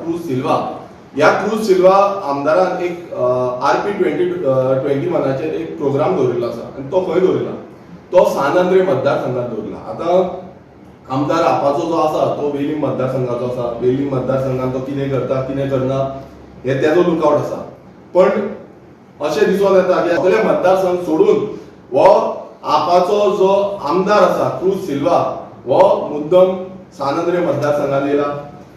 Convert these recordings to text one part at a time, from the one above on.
Cruise सिल्वा. ह्या cruise सिल्वा आमदारान एक RP 2021 एक प्रोग्राम दवरिल्लो आसा आनी तो खंय दवरिल्ला, तो सान आंद्रे मतदारसंघात दवरिल्ला. आतां आमदार आपाचो जो आसा तो वेलिंग मतदारसंघाचो आसा. वेलिंग मतदारसंघात तो कितें करता कितें करना हे तेजो लुकआउट आसा. पण अशें दिसून येता की सगळे मतदारसंघ सोडून हो आपाचो जो आमदार आसा क्रूज सिल्वा हो मुद्दम सान आंद्रे मतदारसंघात येयला.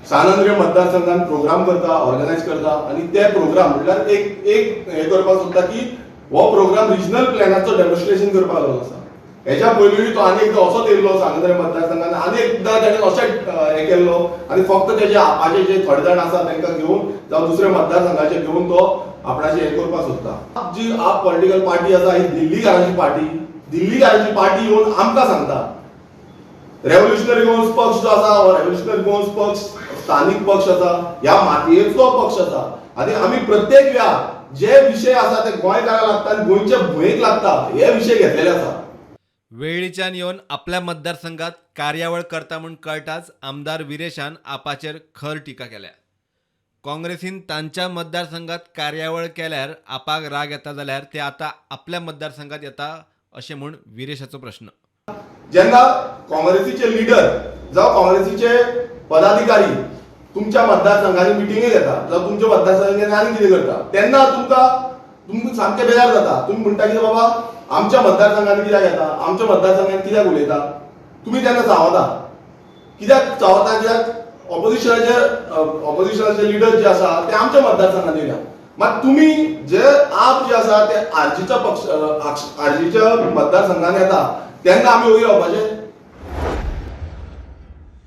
सान आंद्रे मतदारसंघात प्रोग्राम करता, ऑर्गनायज करता आनी ते प्रोग्राम म्हटल्यार एक हे करपाक सोदता की हो प्रोग्राम रिजनल प्लॅनाचो डेमॉन्स्ट्रेशन करपाक लागलो आसा. हेच्या पयलींय तो आनी एकदां असोच येयल्लो सान आंद्रे मतदारसंघात आनी एकदां ताणें अशेंच हे केल्लो आनी फक्त तेजे आपाचे जे थोडे जाण आसा तांकां घेवन जावं दुसऱ्या मतदारसंघाचे घेवन तो आपणाचे हे करपाक सोदता. जी आप पॉलिटिकल पार्टी आसा ही दिल्लीकारांची पार्टी. दिल्लीकारांची पार्टी येवन आमकां सांगता रेव्होल्युशनरी गोवन्स पक्ष जो आसा हो रेव्होल्युशनरी गोवन्स पक्ष स्थानिक पक्ष आसा, ह्या मातयेचो पक्ष आसा आनी आमी प्रत्येक वेळार जे विशय आसा ते गोंयकारांक लागता आनी गोंयच्या भुंयेक लागता हे विशय घेतलेले आसा. वेळीच्यान येवन आपल्या मतदारसंघात कार्यावळ करता म्हूण कळटाच आमदार विरेशान आपाचेर खर टिका केल्या. काँग्रेसीन तांच्या मतदारसंघात कार्यावळ केल्यार आपाक राग येता जाल्यार ते आता आपल्या मतदारसंघात येता अशें म्हूण विरेशाचो प्रश्न. जेन्ना काँग्रेसीचे लिडर जावं काँग्रेसीचे पदाधिकारी तुमच्या मतदारसंघांनी मिटिंगे घेता जावं तुमच्या मतदारसंघांनी आनी कितें करता तेन्ना तुमकां सामकें बेजार जाता. तुमी म्हणटा की बाबा आमच्या मतदारसंघांनी कित्याक येता, आमच्या मतदारसंघांनी कित्याक उलयता. तुमी तेन्ना चावता. कित्याक चावता, कित्याक ऑपोजिशनाचे लिडर जे आसा ते आमच्या मतदारसंघांनी येयला. मात तुमी जे आप जे आसा ते आरजीच्या मतदारसंघान येता तेन्ना आमी वयर रावपाचे.